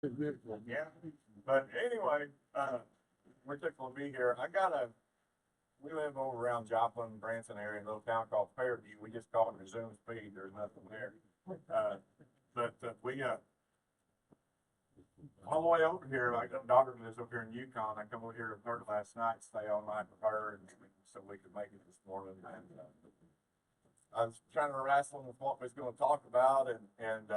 Yeah, but anyway, we're tickled to be here. We live over around Joplin, Branson area, in a little town called Fairview. We just call it resume speed. There's nothing there. Uh, but all the way over here, like a daughter lives over here in Yukon. I come over here with her last night, stay all night with her, and so we could make it this morning. And I was trying to wrestle with what we was going to talk about, and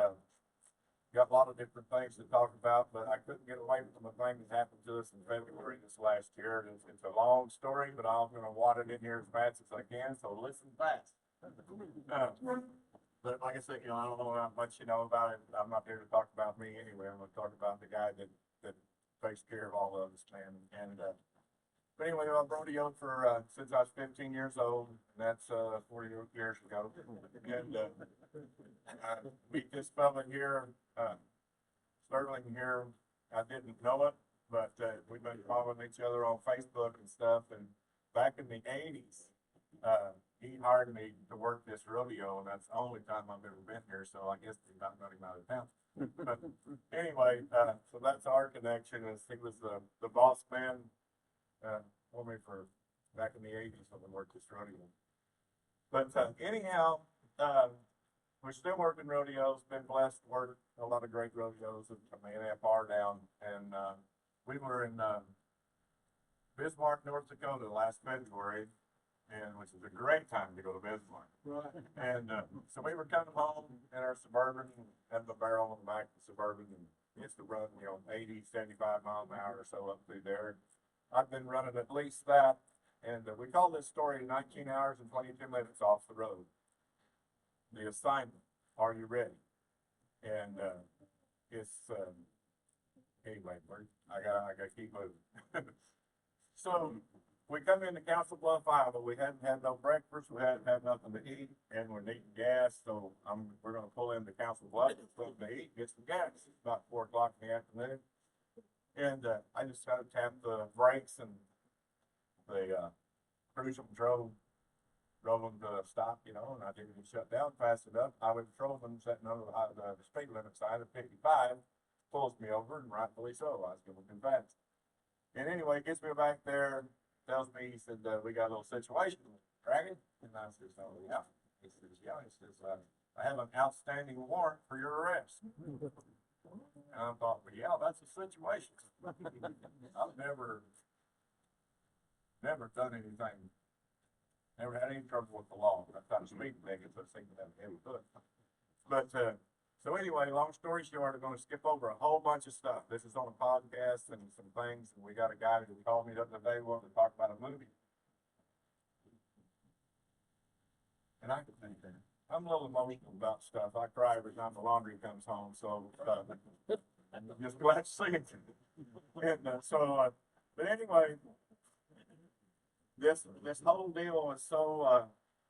got a lot of different things to talk about, but I couldn't get away from the thing that happened to us in February this last year. It's a long story, but I'm going to wad it in here as fast as I can, so listen fast. Uh, but like I said, I don't know how much you know about it. I'm not there to talk about me anyway. I'm going to talk about the guy that takes care of all of us, man. But anyway, I've rodeoed for since I was 15 years old, and that's 40 years ago. And I meet this fella here, Sterling here. I didn't know it, but we've been following each other on Facebook and stuff. And back in the 80s, he hired me to work this rodeo, and that's the only time I've ever been here. So I guess he about got him out of town. But anyway, so that's our connection. Is he was the boss man uh, for me for back in the 80s when we worked this rodeo. But anyhow, we're still working rodeos. Been blessed to work a lot of great rodeos. I mean, NFR down, and we were in Bismarck, North Dakota last February, and which is a great time to go to Bismarck. Right. And so we were coming home in our Suburban, had the barrel on the back of the Suburban, and it's to run, 80, 75 miles an hour or so up through there. I've been running at least that, and we call this story 19 hours and 22 minutes off the road. The assignment, are you ready? And it's anyway, I gotta keep moving. So we come into Council Bluff, Iowa. We hadn't had no breakfast. We hadn't had nothing to eat, and we're needing gas. So we're going to pull into Council Bluff, get something to eat, get some gas. It's about 4 o'clock in the afternoon, and I just had to tap the brakes, and the cruise control drove them to a stop, and I didn't shut down fast enough. Highway patrolman setting on the speed limit sign of 55 pulls me over, and rightfully so. I was going too fast. And anyway, gets me back there, tells me, he said, we got a little situation, McCracken. And I says, oh, yeah. He says, yeah. He says, I have an outstanding warrant for your arrest. And I thought, well, yeah, that's a situation. I've never done anything, never had any trouble with the law. I've got a speeding ticket, so it seemed to have a heavy foot. But so anyway, long story short, I'm going to skip over a whole bunch of stuff. This is on a podcast and some things, and we got a guy who called me the other day wanting to talk about a movie. And I'm a little emotional about stuff. I cry every time the laundry comes home, so I'm just glad to see it. And but anyway, this whole deal is so.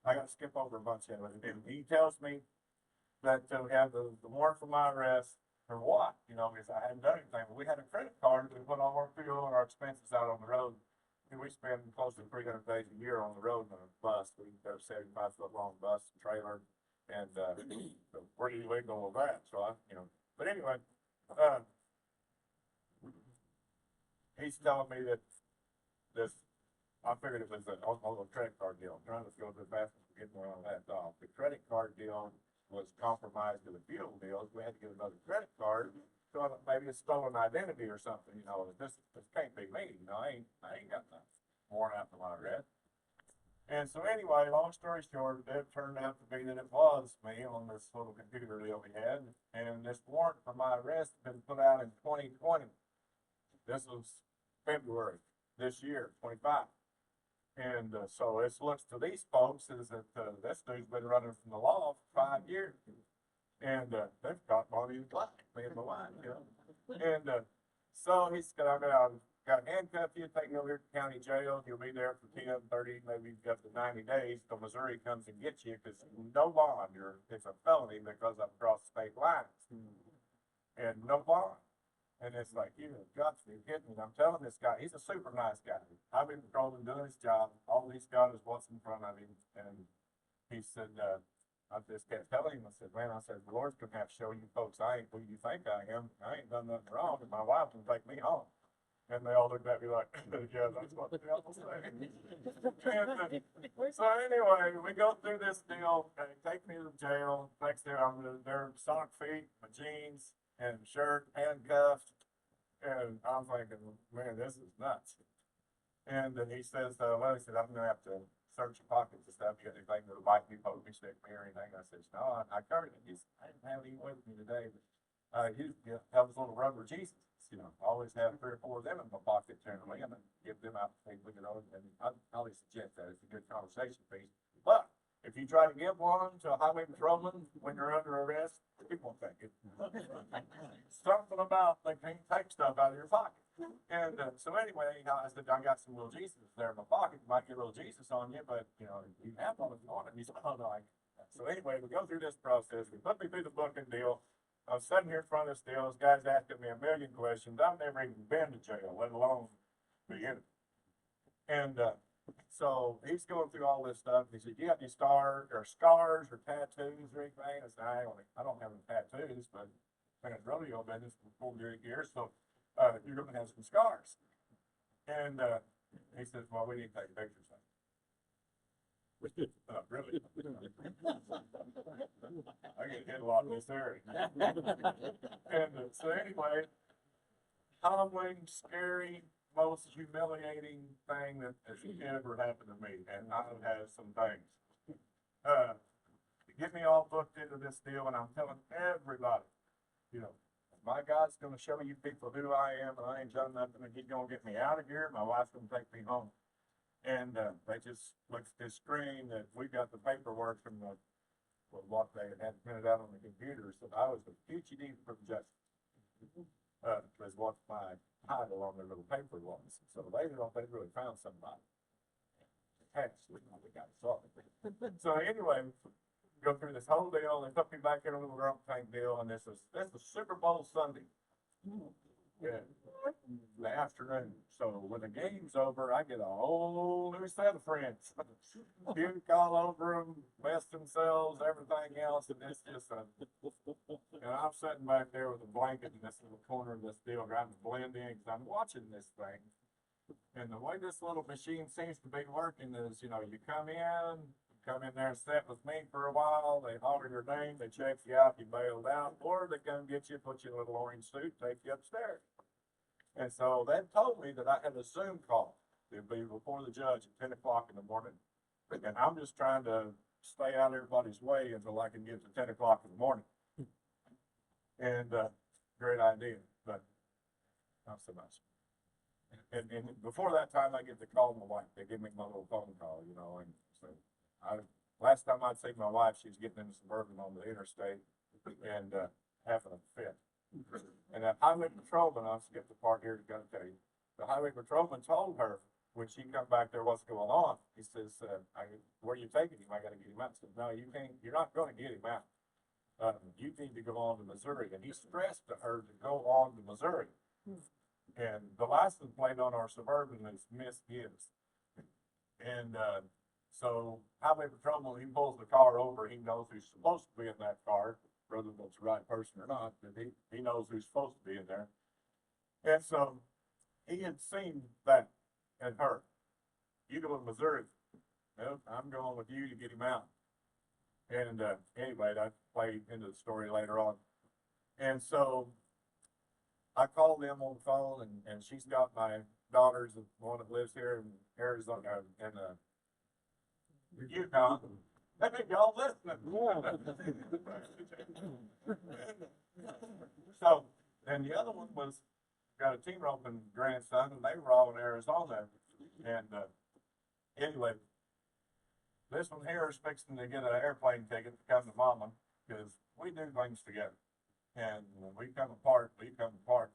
I got to skip over a bunch of it. And he tells me that we have the warrant for my arrest for what? Because I hadn't done anything. But we had a credit card. We put all our fuel and our expenses out on the road. And we spend close to 300 days a year on the road in a bus. We got a 75-foot long bus and trailer, and we're illegal with that. So but anyway, he's telling me that this. I figured it was a credit card deal. I'm trying to go to the bathroom to get one on that off. The credit card deal was compromised to the fuel deals. We had to get another credit card. So maybe it's stolen identity or something. This can't be me. I ain't got nothing. Warrant out for my arrest. And so anyway, long story short, it turned out to be that it was me on this little computer deal we had. And this warrant for my arrest had been put out in 2020. This was February this year, 25. And so it looks to these folks is that this dude's been running from the law for 5 years. And they've got Bonnie and Clyde, me and my wife. And so he's got to handcuff you, take you over here to county jail. You'll be there for 10, 30, maybe up to 90 days till Missouri comes and gets you because no bond. It's a felony because I've crossed state lines. And no bond. And it's like, you have got to be kidding me. I'm telling this guy, he's a super nice guy. I've been patrolling, doing his job. All he's got is what's in front of him. And he said, I just kept telling him, I said, man, I said, the Lord's gonna have to show you folks I ain't who you think I am. I ain't done nothing wrong, and my wife can take me home. And they all looked at me like, yeah, that's what the devil saying. So anyway, we go through this deal, they take me to jail, next day I'm in their sock feet, my jeans, and shirt, handcuffed. And I'm thinking, man, this is nuts. And then he says, well, he said, I'm gonna have to search your pockets and stuff, you got anything that'll bite me, poke me, stick me, or anything. I said, no, I covered it. He said, I didn't have any with me today, but, you have this little rubber Jesus, you know, I always have 3 or 4 of them in my pocket generally, and then give them out to people, you know, and I always suggest that it's a good conversation piece. But if you try to give one to a highway patrolman when you're under arrest, he won't take it. Something about they can't take stuff out of your pocket. And so anyway, I said, I got some little Jesus there in my pocket. You might get a little Jesus on you, but you know, you have one if you want it. And he said, oh no. So anyway, we go through this process. We put me through the booking deal. I'm sitting here in front of this deal. This guy's asking me a million questions. I've never even been to jail, let alone be in it. And so he's going through all this stuff. He said, you got any scars or tattoos or anything? I said, I don't have any tattoos, but I've been in rodeo business for 48 years, so you're going to have some scars. And he says, well, we need to take pictures of it. Really? I get hit a lot in this area. And so anyway, humbling, scary, most humiliating thing that has ever happened to me, and I've had some things. Get me all booked into this deal, and I'm telling everybody, you know, my God's gonna show you people who I am, and I ain't done nothing, and he's gonna get me out of here. My wife's gonna take me home. And they just looked at this screen that we got the paperwork from what they had printed out on the computer. So I was a fugitive from justice. Was what my title on their little paper was. So later on, they really found somebody. Actually, we got sorted. So anyway, go through this whole deal. They took me back in a little grump tank deal, and this was Super Bowl Sunday. Yeah, the afternoon. So when the game's over, I get a whole new set of friends. Puke all over them, mess themselves, everything else, and it's just and I'm sitting back there with a blanket in this little corner of this deal, trying to blend in because I'm watching this thing. And the way this little machine seems to be working is, you know, you come in there and sit with me for a while, they holler your name, they check you out, you bailed out, or they come get you, put you in a little orange suit, take you upstairs. And so they told me that I had a Zoom call. It'd be before the judge at 10 o'clock in the morning. And I'm just trying to stay out of everybody's way until I can get to 10 o'clock in the morning. And great idea, but not so much. And before that time, I get to call my wife. They give me my little phone call, you know, and so last time I'd seen my wife, she was getting in the Suburban on the interstate and having a fit. And that highway patrolman, I'll skip the part here, gotta tell you, the highway patrolman told her when she come back there, what's going on. He says, where are you taking him? I gotta get him out. I said, no, you can't, you're not gonna get him out. You need to go on to Missouri. And he stressed to her to go on to Missouri. And the license plate on our Suburban is Miss Gibbs. And so highway patrolman, when he pulls the car over, he knows who's supposed to be in that car, whether that's the right person or not, but he knows who's supposed to be in there. And so he had seen that in her. You go to Missouri. Nope, I'm going with you to get him out. And anyway, that played into the story later on. And so I called them on the phone, and she's got my daughters, the one that lives here in Arizona, in Yukon. I think y'all listening. So, and the other one was got a team roping grandson, and they were all in Arizona. And anyway, this one here is fixing to get an airplane ticket to come to Mama because we do things together. And when we come apart, we come apart.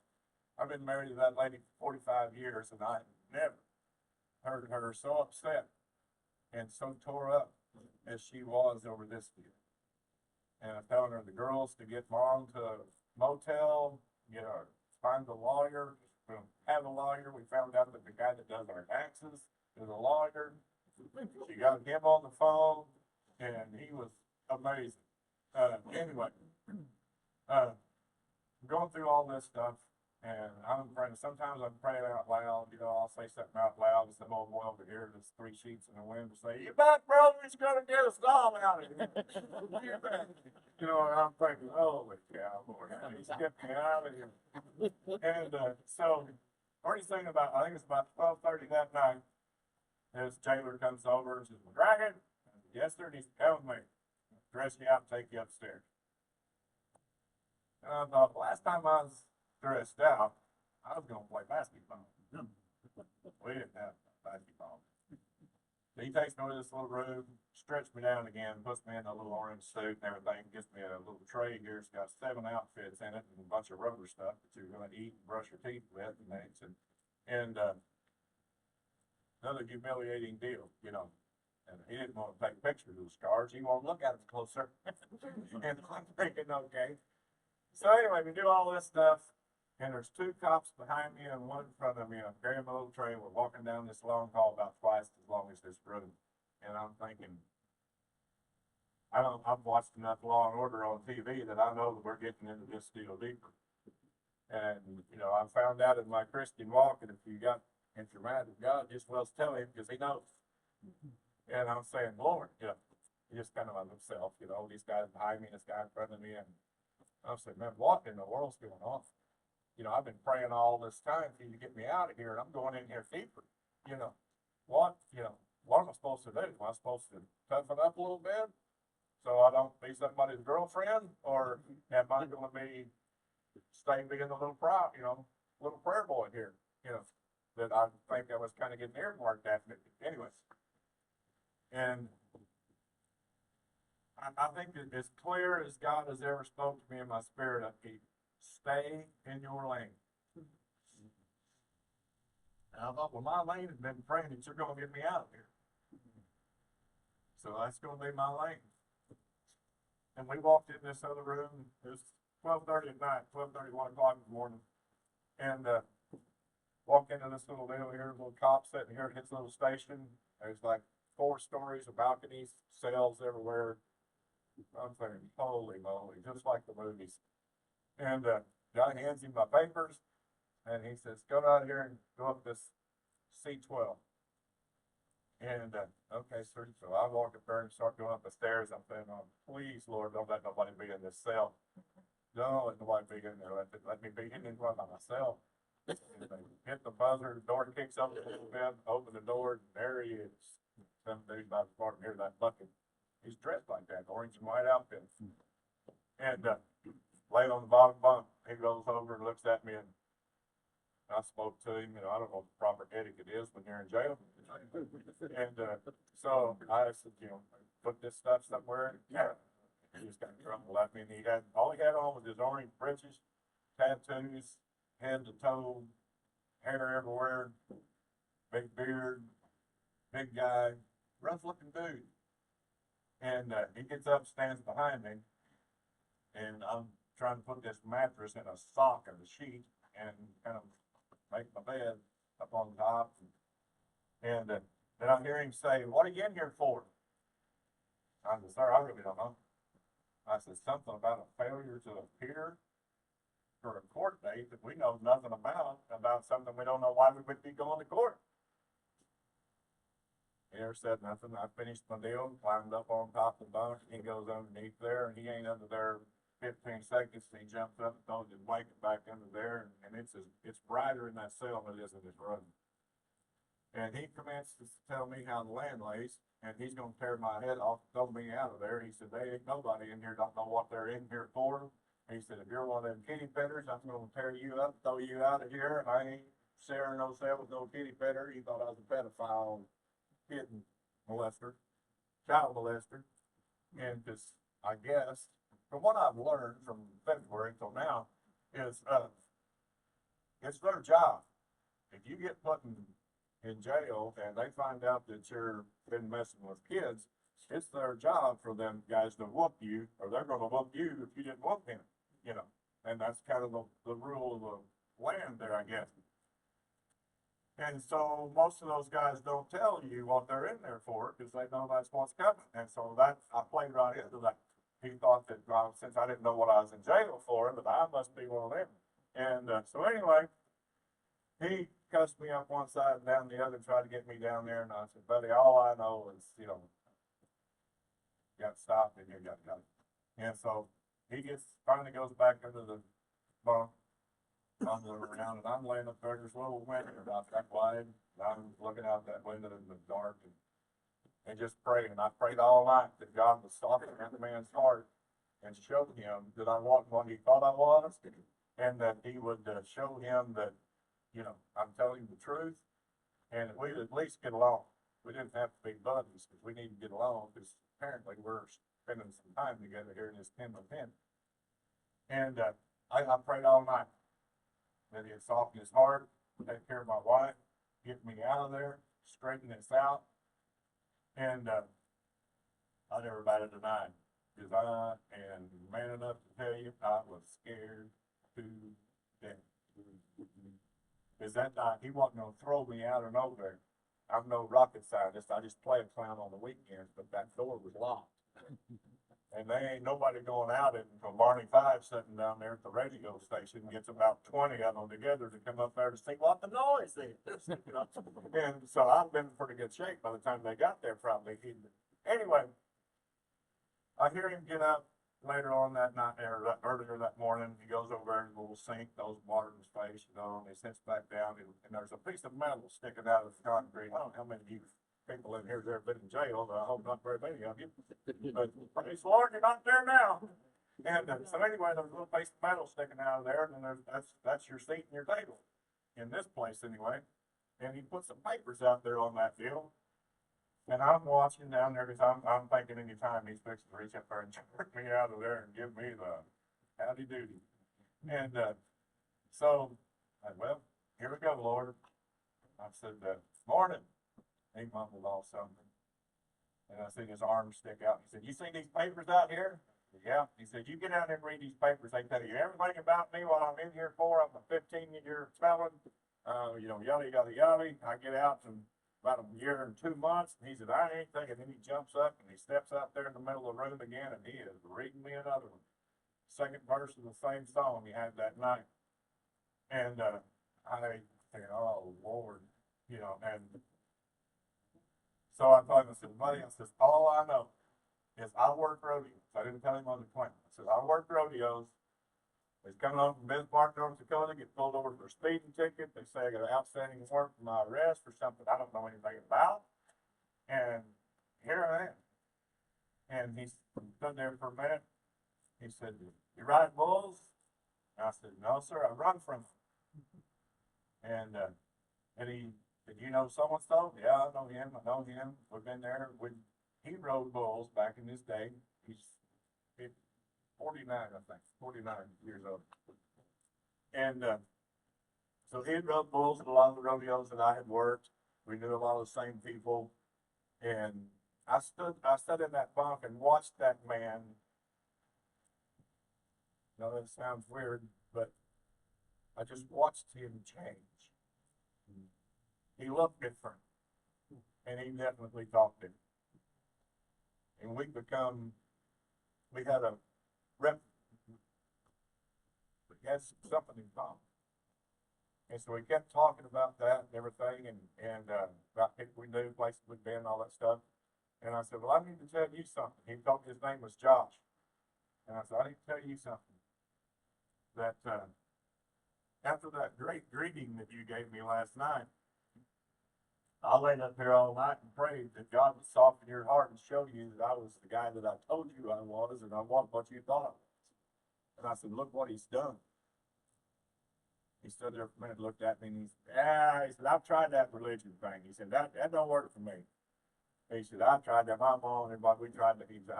I've been married to that lady for 45 years, and I never heard her so upset and so tore up as she was over this deal. And I'm telling her the girls to get Mom to a motel, find a lawyer, have a lawyer. We found out that the guy that does our taxes is a lawyer. She got him on the phone, and he was amazing. Anyway, going through all this stuff, and I'm praying. Sometimes I'm praying out loud. You know, I'll say something out loud, and some old boy over here, there's three sheets in the wind, will say, "You bet, brother, he's gonna get us all out of here." You bet. You know, and I'm thinking, "Holy cow, Lord, he's getting me out of here." And so, pretty soon, about I think it's about 12:30 that night, this jailer comes over and says, "McCracken, yes, sir." And he's telling me, "Dress you out and take you upstairs." And I thought, last time I was dressed out, I was going to play basketball. We didn't have basketball. So he takes me to this little room, stretches me down again, puts me in a little orange suit and everything, gives me a little tray here. It's got 7 outfits in it and a bunch of rubber stuff that you're going to eat and brush your teeth with and things. And another humiliating deal, you know. And he didn't want to take pictures of the scars. He wanted to look at them closer. And I'm thinking, okay. So anyway, we do all this stuff, and there's 2 cops behind me and 1 in front of me. I'm carrying my little tray. We're walking down this long hall about twice as long as this room. And I'm thinking, I've watched enough Law and Order on TV that I know that we're getting into this deal deeper. And, you know, I found out in my Christian walk that if you're mad at God, just well tell him because he knows. And I'm saying, Lord, you know, he just kind of on himself, you know, these guys behind me, this guy in front of me, and I said, man, what in the world's going on? You know, I've been praying all this time for you to get me out of here, and I'm going in here deeper. You know, what am I supposed to do? Am I supposed to toughen up a little bit so I don't be somebody's girlfriend, or am I going to stay being a little little prayer boy here? You know, that I think I was kind of getting earmarked at me. Anyways, and I think that as clear as God has ever spoken to me in my spirit, I keep stay in your lane. And I thought, well, my lane has been praying that you're going to get me out of here. So that's going to be my lane. And we walked in this other room. It was 12:30 at night, 12:30, 1 o'clock in the morning. And walked into this little deal here, little cop sitting here at his little station. There's like 4 stories of balconies, cells everywhere. I'm thinking, holy moly, just like the movies. And John hands him my papers, and he says, go out here and go up this C12. And okay, sir. So I walk up there and start going up the stairs. I'm thinking, oh, please, Lord, don't let nobody be in this cell. Don't let nobody be in there. Let me be in there by myself. And they hit the buzzer, the door kicks open a little bit, open the door, and there he is. Some dude by the part here, that bucket. He's dressed like that, orange and white outfit. And laid on the bottom bunk, he goes over and looks at me, and I spoke to him. You know, I don't know what the proper etiquette is when you're in jail. And so I said, you know, put this stuff somewhere. Yeah. He just kind of crumbled at me, and all he had on was his orange breeches, tattoos, head to toe, hair everywhere, big beard, big guy, rough looking dude. And he gets up, stands behind me, and I'm trying to put this mattress in a sock of the sheet and kind of make my bed up on top. And then I hear him say, what are you in here for? I said, sir, I really don't know. I said, something about a failure to appear for a court date that we know nothing about something we don't know why we would be going to court. He never said nothing. I finished my deal, climbed up on top of the bunk, and he goes underneath there, and he ain't under there 15 seconds, and he jumps up and throws his blanket back under there, and it's brighter in that cell than it is in this room. And he commenced to tell me how the land lays, and he's going to tear my head off, throw me out of there. He said, they ain't nobody in here, don't know what they're in here for. He said, if you're one of them kitty petters, I'm going to tear you up, throw you out of here, and I ain't sharing no cell with no kitty petter. He thought I was a pedophile, kid molester, child molester. And just, I guess, from what I've learned from February till now, is it's their job. If you get put in jail and they find out that you've been messing with kids, it's their job for them guys to whoop you, or they're going to whoop you if you didn't whoop them, you know. And that's kind of the rule of the land there, I guess. And so most of those guys don't tell you what they're in there for because they know that's what's coming. And so that I played right into that. He thought that since I didn't know what I was in jail for, that I must be one of them. And so anyway, he cussed me up one side and down the other, tried to get me down there. And I said, buddy, all I know is, you got stopped and you got done. And so he finally goes back into the bunk. I'm looking around and I'm laying up there in this little window about that wide. And I'm looking out that window in the dark and just praying. I prayed all night that God would soften that man's heart and show him that I wasn't what he thought I was, and that he would show him that, I'm telling the truth, and that we'd at least get along. We didn't have to be buddies because we need to get along because apparently we're spending some time together here in this 10-10. And I prayed all night that he'd soften his heart, take care of my wife, get me out of there, straighten this out. And I never batted an eye because I am man enough to tell you I was scared to death. Because that night he wasn't going to throw me out or nowhere. I'm no rocket scientist. I just play a clown on the weekends, but that door was locked. And they ain't nobody going out it until Barney Five sitting down there at the radio station gets about 20 of them together to come up there to see what the noise is. And so I've been in pretty good shape by the time they got there probably. Anyway, I hear him get up later on that night, or earlier that morning. He goes over there to the little sink, goes water in his face, and he sits back down, and there's a piece of metal sticking out of the concrete. I don't know how many of you people in here have ever been in jail, but I hope not very many of you. But praise the Lord, you're not there now. And so anyway, there's a little piece of metal sticking out of there, and then that's your seat and your table in this place anyway. And he put some papers out there on that deal. And I'm watching down there because I'm thinking any time he's fixing to reach up there and jerk me out of there and give me the howdy doody. And so, well, here we go, Lord. I said, morning. He mumbled all something. And I seen his arm stick out. He said, you see these papers out here? Yeah. He said, you get out there and read these papers. They tell you everything about me, what I'm in here for. I'm a 15-year felon. Yada, yada, yada. I get out in about a year and 2 months. And he said, I ain't thinking. And he jumps up and he steps out there in the middle of the room again. And he is reading me another one. Second verse of the same song he had that night. And I think, oh, Lord. And so I told him, I said, buddy, I said, all I know is I work rodeos. I didn't tell him on the claim. I said, I work rodeos. He's coming home from Bismarck, North Dakota, get pulled over for a speeding ticket. They say I got an outstanding warrant for my arrest for something I don't know anything about. And here I am. And he stood there for a minute. He said, you ride bulls? And I said, no, sir, I run from them. And he said, you know so-and-so? Yeah, I know him. We've been there. He rode bulls back in his day. He's 49, I think, 49 years old. And so he had rode bulls at a lot of the rodeos that I had worked. We knew a lot of the same people. And I stood in that bunk and watched that man. Now that sounds weird, but I just watched him change. He looked different, and he definitely talked different. And we had a rep, we had something in common. And so we kept talking about that and everything, and about people we knew, places we'd been, all that stuff. And I said, well, I need to tell you something. He told me his name was Josh. And I said, I need to tell you something. That after that great greeting that you gave me last night, I laid up here all night and prayed that God would soften your heart and show you that I was the guy that I told you I was, and I wasn't what you thought I was. And I said, look what he's done. He stood there for a minute, looked at me, and he said, I've tried that religion thing. He said, that don't work for me. He said, I've tried that. My mom and everybody, we tried that. He said,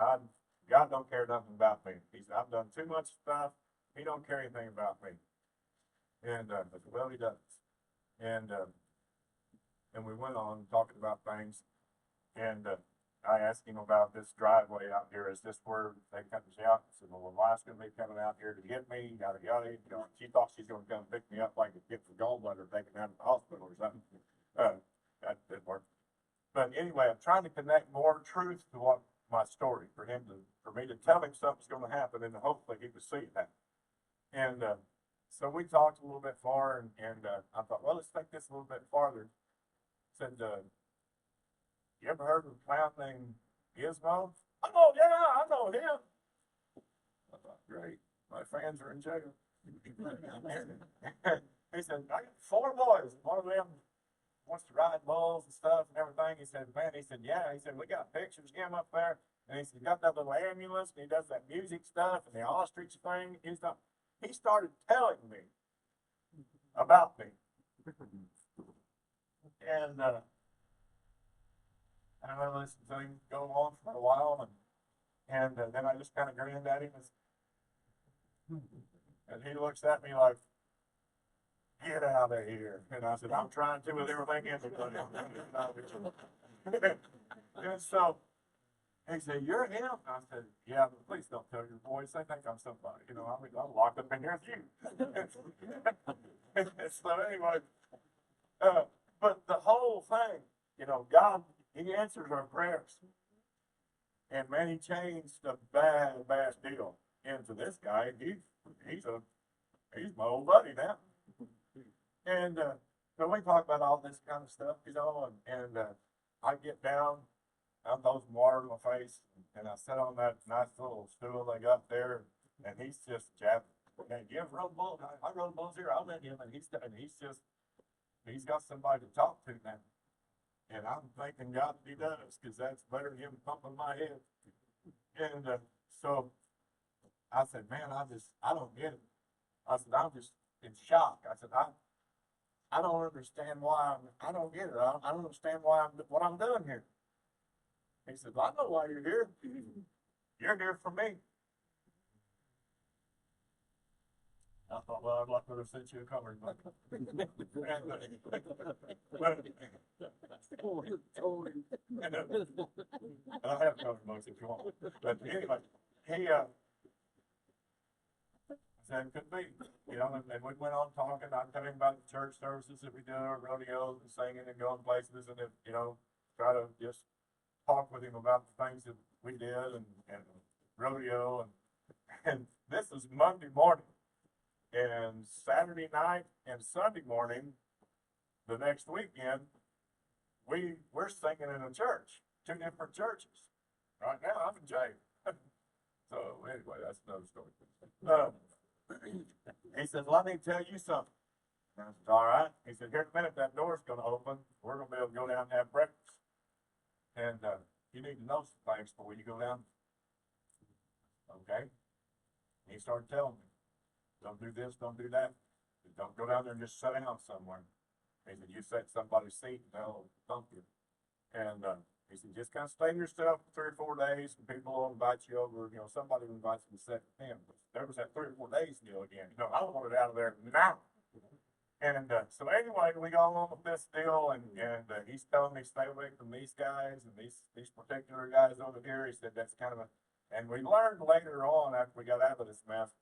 God don't care nothing about me. He said, I've done too much stuff. He don't care anything about me. And I said, well, he does. And we went on talking about things. And I asked him about this driveway out here. Is this where they cut us out? I said, well, my wife's gonna be coming out here to get me, yada, yada. You know, she thought she's gonna come pick me up like a get the gallbladder taken out of the hospital or something. That didn't work. But anyway, I'm trying to connect more truth to what my story for me to tell him something's gonna happen and hopefully he would see that. And, so we talked a little bit more and I thought, well, let's take this a little bit farther. Said, you ever heard of a clown named Gizmo? Oh, yeah, I know him. I thought, great, my friends are in jail. He said, I got 4 boys. One of them wants to ride bulls and stuff and everything. He said, man, he said, yeah. He said, we got pictures of him up there. And he said, he got that little ambulance and he does that music stuff and the ostrich thing. He started telling me about me. And, I listened to him go on for a while, and then I just kind of grinned at him, and he looks at me like, "Get out of here!" And I said, "I'm trying to with everything in me." And so he said, "You're him?" I said, "Yeah, but please don't tell your boys. They think I'm somebody. You know, I'm locked up in here with you." So anyway, but the whole thing, you know, God, He answers our prayers. And man, He changed a bad deal into this guy. He's my old buddy now. And so we talk about all this kind of stuff, you know, and I get down, I'm those water in my face, and I sit on that nice little stool they got there, and he's just jabbing. "Hey, you ever rode bulls? I rode bulls here. I met him, and he's got somebody to talk to now." And I'm thanking God that He does, because that's better than him pumping my head. And so I said, man, I don't get it. I said, I'm just in shock. I said, I don't understand why I don't get it. I don't understand what I'm doing here. He said, well, I know why you're here. You're here for me. I thought, well, I'd like to have sent you a coloring book. And I have coloring books if you want. But anyway, he said, could be, you know, and we went on talking. I told him about the church services that we do, our rodeos and singing and going places, and you know, try to just talk with him about the things that we did and rodeo and this was Monday morning. And Saturday night and Sunday morning, the next weekend, we're singing in a church, 2 different churches. Right now, I'm in jail. So anyway, that's another story. He said, well, I need to tell you something. And I said, all right. He said, here in a minute, that door's going to open. We're going to be able to go down and have breakfast. And you need to know some things before you go down. Okay. And he started telling me, don't do this, don't do that. Don't go down there and just sit down somewhere. He said, you sit in somebody's seat and they'll thump you. And he said, just kind of stay to yourself for 3 or 4 days, and people will invite you over. You know, somebody will invite you to sit with him. But there was that 3 or 4 days deal again. You know, I wanted out of there now. And so anyway, we go along with this deal, and he's telling me stay away from these guys and these particular guys over here. He said that's kind of and we learned later on after we got out of this mess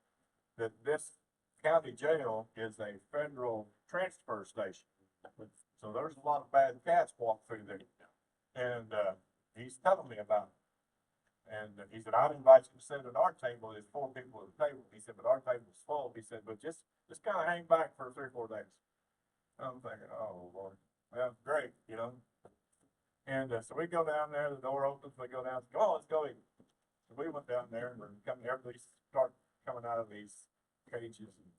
that this county jail is a federal transfer station. So there's a lot of bad cats walk through there. And he's telling me about it. And he said, I'd invite you to sit at our table. There's 4 people at the table. He said, but our table's full. He said, but just kind of hang back for 3 or 4 days. I'm thinking, oh, Lord. Well, great, you know. And so we go down there, the door opens, we go down, come on, let's go eat. So we went down there, and we're coming, everybody start coming out of these cages. And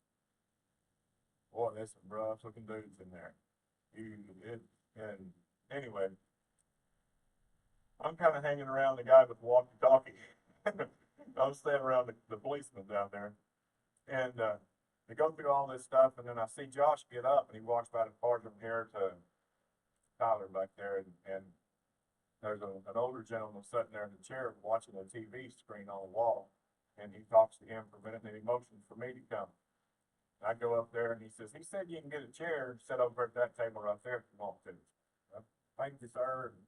boy, there's some rough looking dudes in there. And anyway, I'm kind of hanging around the guy with the walkie-talkie. I was standing around the policeman down there. And they go through all this stuff, and then I see Josh get up, and he walks by the car from here to Tyler back there, and there's an older gentleman sitting there in the chair watching a TV screen on the wall, and he talks to him for a minute, and he motions for me to come. And I go up there, and he said you can get a chair, sit over at that table right there if you want to. Thank you, sir, and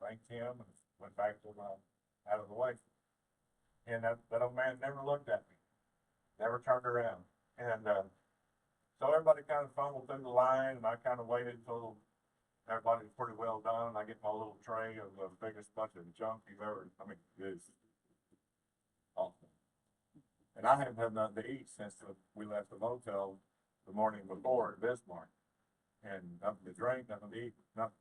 thanked him, and went back to my, out of the way. And that old man never looked at me, never turned around. And, so everybody kind of fumbled through the line, and I kind of waited until everybody was pretty well done, and I get my little tray of the biggest bunch of junk you've ever, I mean, it's awful. And I hadn't had nothing to eat since we left the motel the morning before at Bismarck. And nothing to drink, nothing to eat, nothing.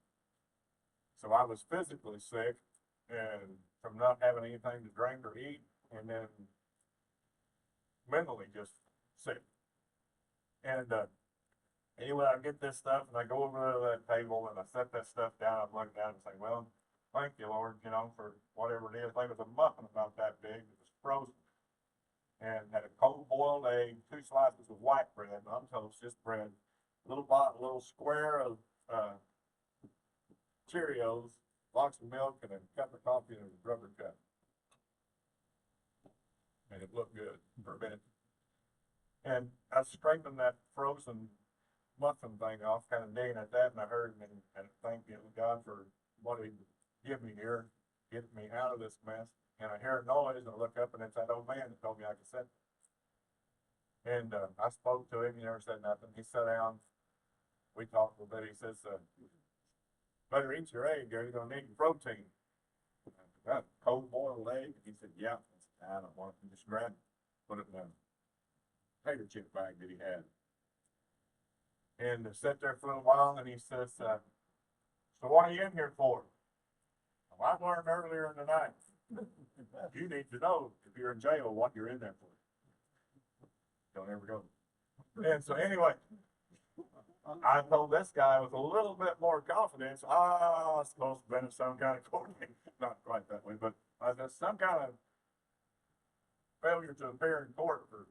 So I was physically sick, and from not having anything to drink or eat, and then mentally just sick. And, anyway, I get this stuff and I go over to that table and I set that stuff down. I look down and say, well, thank you, Lord, you know, for whatever it is. Like it was a muffin about that big. It was frozen and had a cold boiled egg, 2 slices of white bread, not toast, just bread, little square of Cheerios, box of milk, and a cup of coffee in a rubber cup. And it looked good for a minute. And I was scraping that frozen muffin thing off, kind of digging at that, and I heard and thanking God for what He give me here, get me out of this mess. And I hear a noise, and I look up, and it's that old man that told me I could sit. And I spoke to him. He never said nothing. He sat down. We talked a little bit. He says, "Better eat your egg, or you're gonna need protein." Got cold boiled egg. He said, "Yeah." I said, "I don't want it." Just grab it, put it in a potato chip bag that he had. And sat there for a little while, and he says, "So what are you in here for?" "Well, I learned earlier in the night. You need to know if you're in jail what you're in there for. Don't ever go." And so anyway, I told this guy with a little bit more confidence, I was supposed to have been in some kind of court, not quite that way, but there's some kind of failure to appear in court for.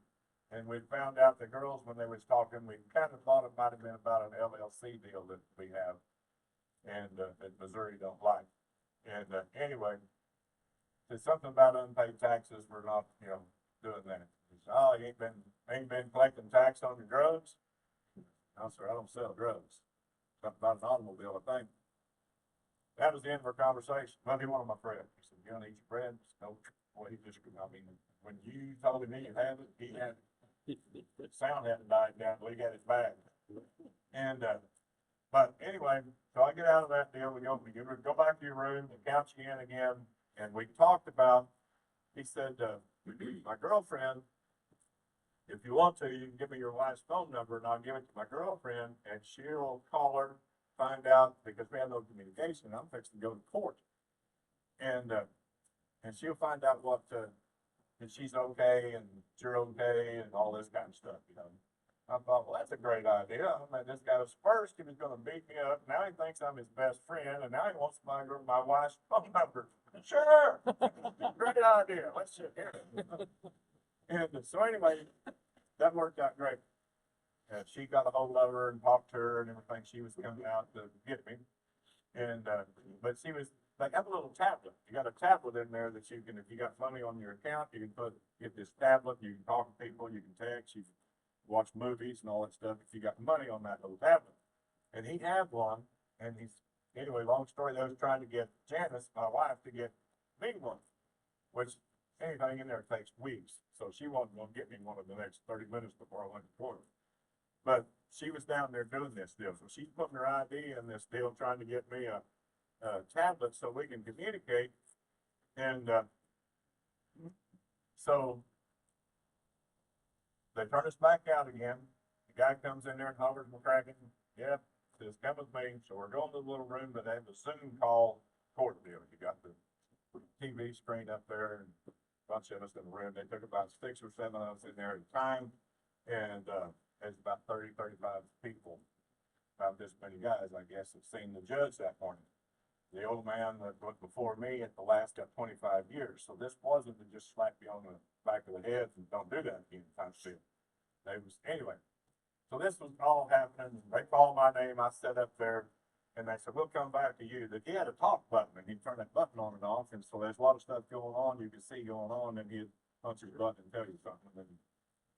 And we found out the girls, when they was talking, we kind of thought it might have been about an LLC deal that we have, and that Missouri don't like. And anyway, there's something about unpaid taxes. We're not, you know, doing that. He said, "Oh, you ain't been collecting tax on your drugs?" "No, sir, I don't sell drugs." Something about an automobile, I think. That was the end of our conversation. Well, he wanted my bread. He said, "You gonna eat your bread?" I said, "No." Well, he just, I mean, when you told him he had it, he had it. The sound hadn't died down, but he got his bag. And, but anyway, so I get out of that deal. We go back to your room, and count you in again. And we talked about, he said, "My girlfriend, if you want to, you can give me your wife's phone number and I'll give it to my girlfriend and she'll call her, find out, because we have no communication. I'm fixing to go to court. And she'll find out what, that she's okay and you're okay and all this kind of stuff, you know." I thought, well, that's a great idea. I mean, this guy was first, he was gonna beat me up. Now he thinks I'm his best friend, and now he wants my wife's phone number. Sure, great idea. Let's sit here. And so anyway, that worked out great. She got a hold of her and talked to her and everything. She was coming out to get me, and but she was. They have a little tablet. You got a tablet in there that you can, if you got money on your account, you can get this tablet. You can talk to people. You can text. You can watch movies and all that stuff if you got money on that little tablet. And he had one, and anyway, long story, they was trying to get Janice, my wife, to get me one, which anything in there takes weeks. So she wasn't going to get me one in the next 30 minutes before I went to court. But she was down there doing this deal. So she's putting her ID in this deal, trying to get me a tablet so we can communicate. And so they turn us back out again. The guy comes in there and hovers McCracken. "Yep," says, "come with me." So we're going to the little room, but they have a Zoom call court deal. You got the TV screen up there and a bunch of us in the room. They took about 6 or 7 of us in there at a time. And there's about 30, 35 people, about this many guys, I guess, have seen the judge that morning. The old man that went before me at the last got 25 years. So this wasn't to just slap you on the back of the head and don't do that again kind of deal. Anyway, so this was all happening. They called my name. I sat up there and they said, "We'll come back to you." He had a talk button and he'd turn that button on and off. And so there's a lot of stuff going on. You can see going on, and he'd punch his button and tell you something.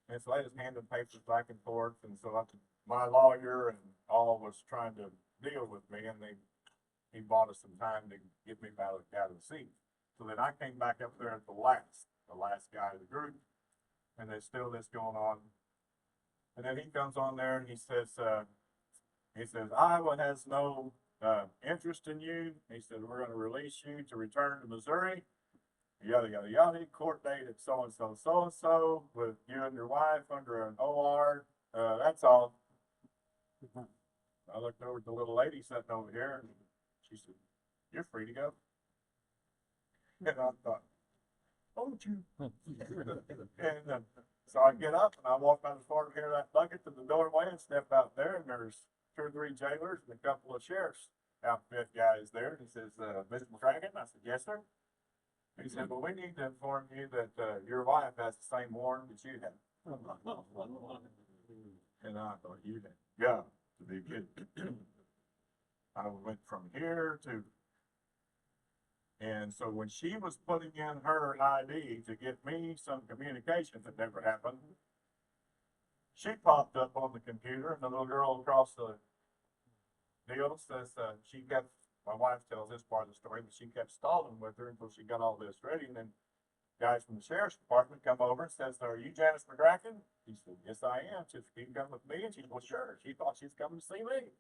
And so they just handed papers back and forth. And so my lawyer and all was trying to deal with me, and he bought us some time to get me out of the seat. So then I came back up there at the last guy of the group, and there's still this going on. And then he comes on there and he says, Iowa has no interest in you. He said, we're going to release you to return to Missouri. Yada, yada, yada. Court date at so and so, so and so, with you and your wife under an OR. That's all. I looked over at the little lady sitting over here, and she said, you're free to go. And I thought, oh, you. And so I get up and I walk down the far here of that bucket to the doorway and step out there, and there's 2 or 3 jailers and a couple of sheriff's outfit guys there. And he says, Mr. McCracken? I said, yes, sir. He said, well, we need to inform you that your wife has the same warrant that you have. And I thought, you had got to be kidding. I went from here to, and so when she was putting in her ID to get me some communication that never happened, she popped up on the computer, and the little girl across the deal says she kept, my wife tells this part of the story, but she kept stalling with her until she got all this ready, and then guys from the sheriff's department come over and says, are you Janice McCracken? He said, yes, I am. She said, can you come with me? And she said, well, sure. She thought she was coming to see me.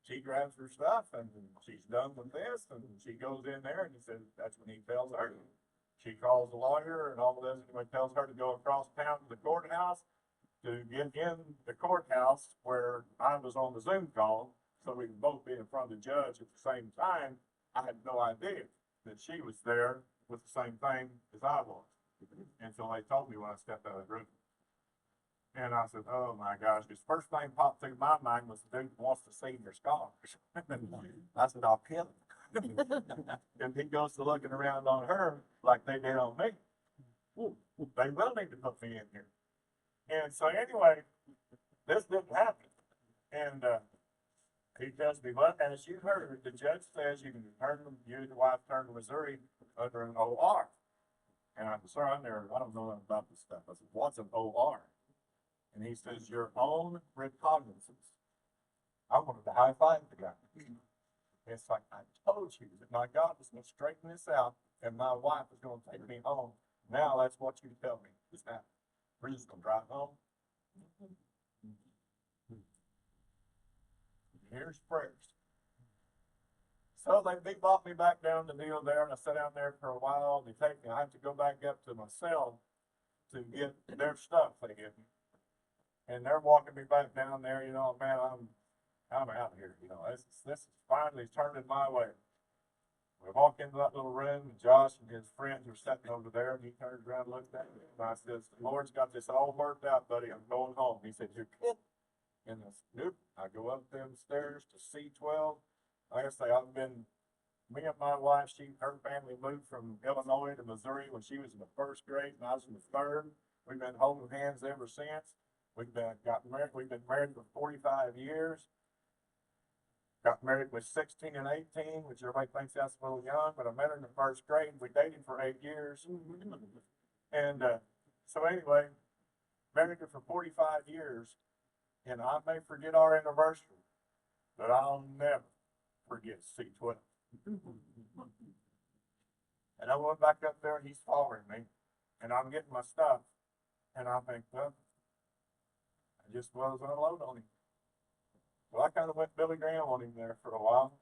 She grabs her stuff and she's done with this, and she goes in there, and he says, that's when he tells her. She calls the lawyer and all this, and he tells her to go across town to the courthouse to get in the courthouse where I was on the Zoom call, so we could both be in front of the judge at the same time. I had no idea that she was there with the same thing as I was. And so they told me when I stepped out of the room. And I said, oh my gosh, his first thing popped through my mind was, the dude wants to see your scars. I said, I'll kill him. And he goes to looking around on her like they did on me. They will need to put me in here. And so anyway, this didn't happen. And he tells me, well, as you heard, the judge says you can turn them, you and your wife turn to Missouri under an OR. And I said, sir, I don't know nothing about this stuff. I said, what's an OR? And he says, your own recognizance. I wanted to high five the guy. It's like, I told you that my God was going to straighten this out, and my wife is going to take me home. Now that's what you tell me is happening. We're just going to drive home. Here's prayers. So they brought me back down to deal there, and I sat down there for a while. They take me, I have to go back up to my cell to get their stuff they give me. And they're walking me back down there, you know, man, I'm out here, you know, this is finally turning my way. We walk into that little room, and Josh and his friends are sitting over there, and he turns around and looks at me, and I says, the Lord's got this all worked out, buddy, I'm going home. He said, you're kidding? And I said, nope. I go up them stairs to C12. Like I say, me and my wife, her family moved from Illinois to Missouri when she was in the 1st grade, and I was in the 3rd. We've been holding hands ever since. We've been married for 45 years. Got married with 16 and 18, which everybody thinks that's a little young, but I met her in the 1st grade. We dated for 8 years. And so anyway, married her for 45 years, and I may forget our anniversary, but I'll never forget C12. And I went back up there, and he's following me, and I'm getting my stuff, and I think, well, I just was unload on him. Well, I kind of went Billy Graham on him there for a while,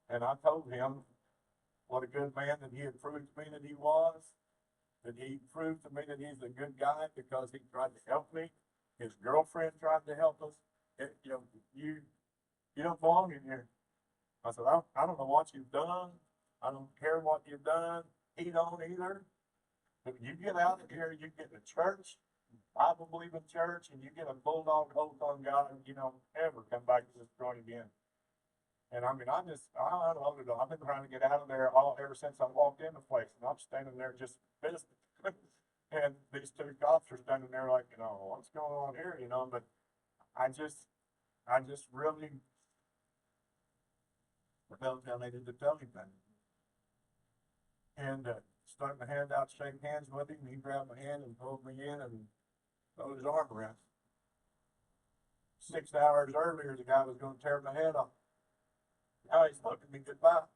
and I told him what a good man that he had proved to me that he was, that he proved to me that he's a good guy because he tried to help me. His girlfriend tried to help us. You don't belong in here. I said, I don't know what you've done. I don't care what you've done. He don't either. But you get out of here, you get to church, Bible believing church, and you get a bulldog oath on God, and you don't ever come back to this joint again. And I mean, I've been trying to get out of there ever since I walked in the place, and I'm standing there just visiting. And these 2 cops are standing there like, what's going on here, but I just really felt I needed to tell him that. And stuck my hand out to shake hands with him, and he grabbed my hand and pulled me in and threw his arm around. 6 hours earlier, the guy was going to tear my head off. Now he's looking me goodbye.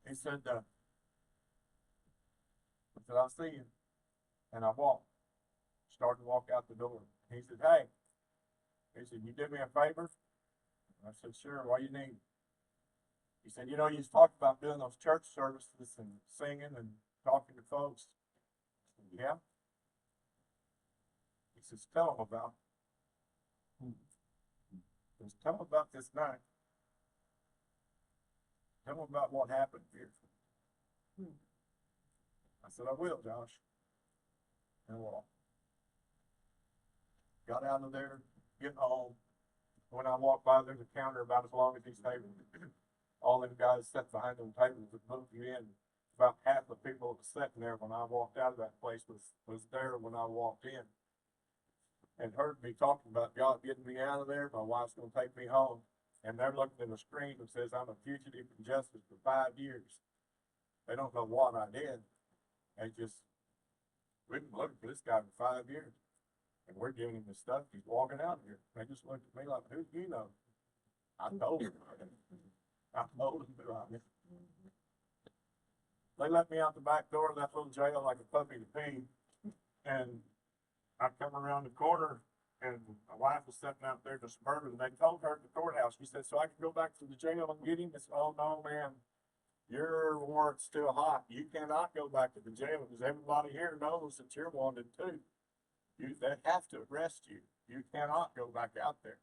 He said, I'll see you. And I walked, started to walk out the door. He said, hey, he said, you did me a favor? I said, sure, what do you need? He said, you know, you talked about doing those church services and singing and talking to folks. I said, yeah. He says, tell them about it. He says, tell them about this night. Tell them about what happened here. I said, I will, Josh. And walked. Got out of there, get home. When I walked by, there's a counter about as long as these tables. All them guys sat behind them tables that moved you in. About half the people that was sitting there when I walked out of that place was there when I walked in. And heard me talking about God getting me out of there. My wife's going to take me home. And they're looking at the screen that says I'm a fugitive from justice for 5 years. They don't know what I did. They just, we've been looking for this guy for 5 years. And we're giving him this stuff. He's walking out here. They just looked at me like, who do you know? I told him. I told him about it. They let me out the back door of that little jail like a puppy to pee. And I come around the corner, and my wife was sitting out there in the Suburban, and they told her at the courthouse, she said, so I can go back to the jail and get him? I said, oh no, man, your warrant's still hot. You cannot go back to the jail because everybody here knows that you're wanted too. They have to arrest you. You cannot go back out there.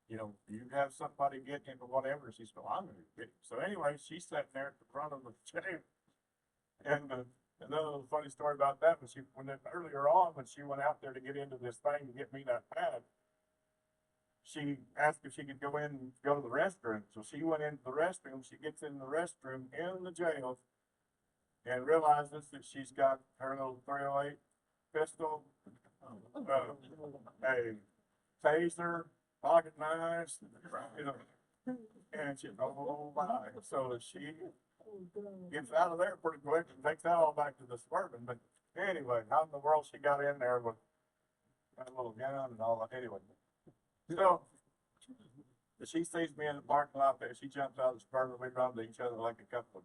You know, you have somebody get him or whatever. She said, well, I'm going to get him. So anyway, she's sitting there at the front of the jail. And another funny story about that was earlier on, when she went out there to get into this thing to get me that pad, she asked if she could go in and go to the restroom. So she went into the restroom. She gets in the restroom in the jail and realizes that she's got her little 308 pistol, a taser, pocket knives, you know, and she, oh my. So she gets out of there pretty quick and takes that all back to the Suburban. But anyway, how in the world she got in there with that little gun and all that? Anyway, so she sees me in the parking lot there. She jumps out of the Suburban. We run to each other like a couple of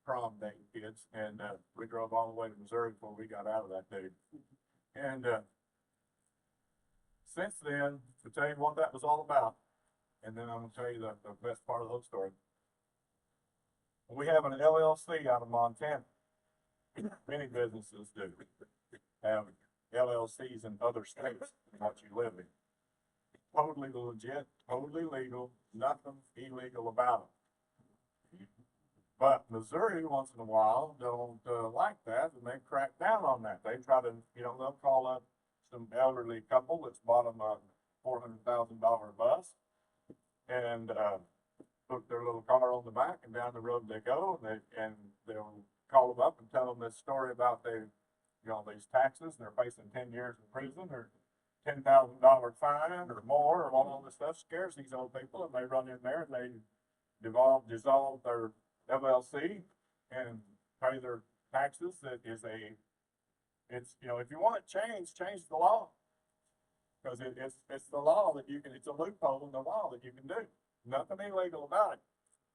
prom date kids, and we drove all the way to Missouri before we got out of that dude. And since then, to tell you what that was all about, and then I'm going to tell you the best part of the whole story. We have an LLC out of Montana. Many businesses do have LLCs in other states than what you live in. Totally legit, totally legal, nothing illegal about it. But Missouri, once in a while, don't like that, and they crack down on that. They try to, you know, they'll call up some elderly couple that's bought them a $400,000 bus, and put their little car on the back, and down the road they go, and they'll call them up and tell them this story about these taxes, and they're facing 10 years in prison, or $10,000 fine, or more, or all this stuff. Scares these old people, and they run in there and they dissolve their LLC and pay their taxes. It's, you know, if you want it changed, change the law, because it's the law that you can. It's a loophole in the law that you can do. Nothing illegal about it,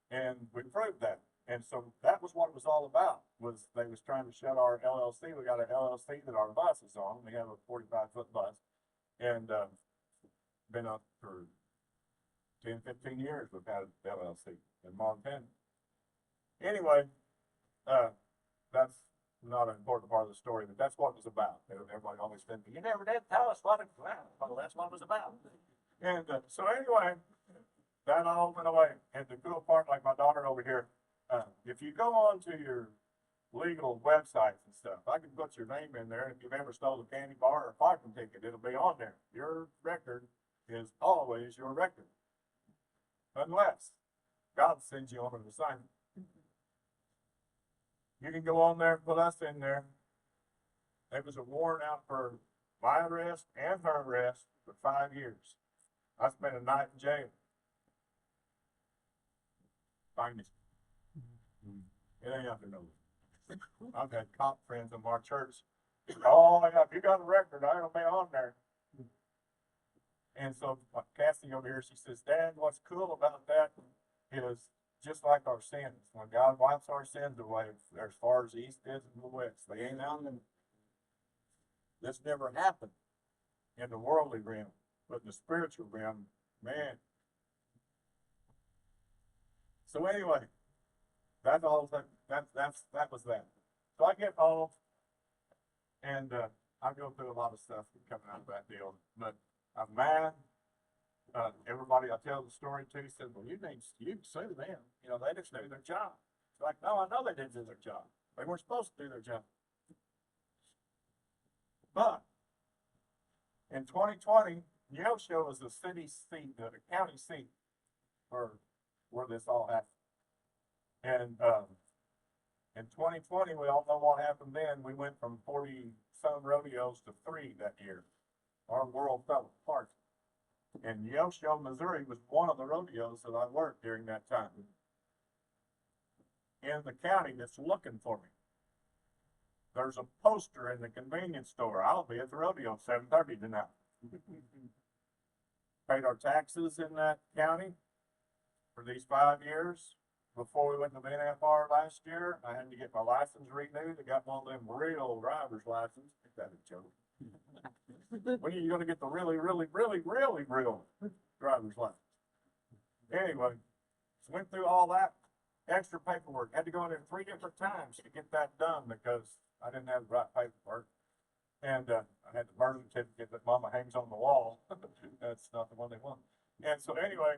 and we proved that. And so that was what it was all about. Was they was trying to shut our LLC. We got an LLC that our bus is on. We have a 45-foot bus, and been up for 10, 15 years. We've had an LLC in Montana. Anyway, that's not an important part of the story, but that's what it was about. Everybody always said, you never did tell us what it was about. Well, that's what it was about. And so anyway, that all went away. And the cool part, like my daughter over here, if you go on to your legal websites and stuff, I can put your name in there. If you've ever stole a candy bar or a parking ticket, it'll be on there. Your record is always your record, unless God sends you on an assignment. You can go on there and put us in there. There was a warrant out for my arrest and her arrest for 5 years. I spent a night in jail. Find it. It ain't nothing to know. I've had cop friends in my church. Oh, yeah, if you got a record, I ain't gonna be on there. And so Cassie over here, she says, Dad, what's cool about that is just like our sins. When God wipes our sins away, they're as far as the east is and the west. They ain't out in. This never happened in the worldly realm, but in the spiritual realm, man. So anyway, that's all. That was that. So I get home, and I go through a lot of stuff coming out of that deal, but I'm mad. Everybody I tell the story to said, well, you can sue them. You know, they just do their job. It's like, no, I know they didn't do their job. They weren't supposed to do their job. But in 2020, Neosho was the city seat, the county seat for where this all happened. And in 2020, we all know what happened then. We went from 40-some rodeos to 3 that year. Our world fell apart. And Neosho, Missouri was one of the rodeos that I worked during that time in the county that's looking for me. There's a poster in the convenience store. I'll be at the rodeo 7:30 tonight. Paid our taxes in that county for these 5 years. Before we went to the NFR last year, I had to get my license renewed. I got one of them real driver's license. Is that a joke? When are you going to get the really real driver's license? Anyway, so went through all that extra paperwork. Had to go in there 3 different times to get that done because I didn't have the right paperwork. And I had the birth certificate that Mama hangs on the wall. That's not the one they want. And so anyway,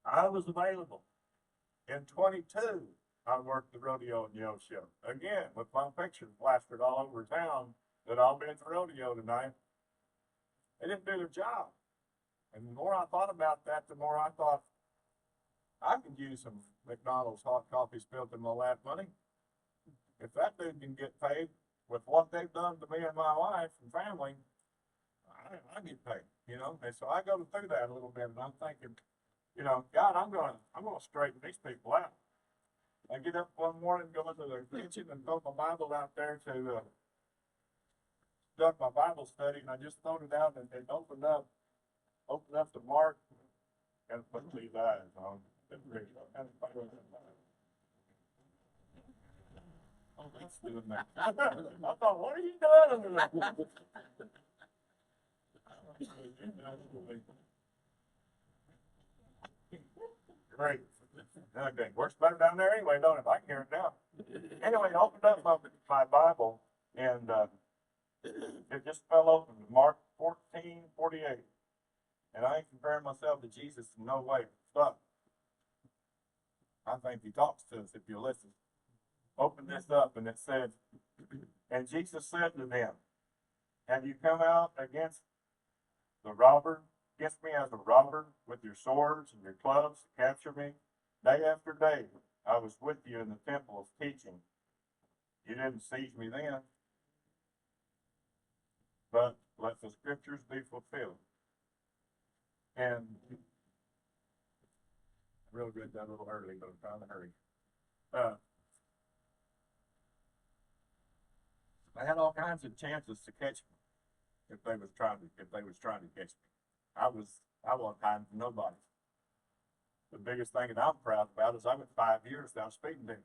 I was available. In 22, I worked the rodeo in Neosho. Again, with my picture plastered all over town that I'll be at the rodeo tonight. They didn't do their job. And the more I thought about that, the more I thought, I could use some McDonald's hot coffee spilled in my lap money. If that dude can get paid with what they've done to me and my wife and family, I get paid, you know? And so I go through that a little bit, and I'm thinking, you know, God, I'm gonna straighten these people out. I get up one morning, go into the kitchen, and throw my Bible out there to start my Bible study, and I just thrown it out and opened up to Mark and put these eyes on. Oh, that's doing that. I thought, what are you doing over there? Great. Okay, works better down there anyway, don't it? I can hear it now. Anyway, I opened up my Bible, and it just fell open to Mark 14:48. And I ain't comparing myself to Jesus in no way, but I think he talks to us if you listen. Open this up, and it said, and Jesus said to them, have you come out against the robber, against me as a robber, with your swords and your clubs to capture me? Day after day, I was with you in the temple teaching. You didn't seize me then, but let the scriptures be fulfilled. And real good, that a little early, but I'm trying to hurry. I had all kinds of chances to catch me if they was trying to catch me. I wasn't hiding from nobody. The biggest thing that I'm proud about is I went 5 years without speeding to him.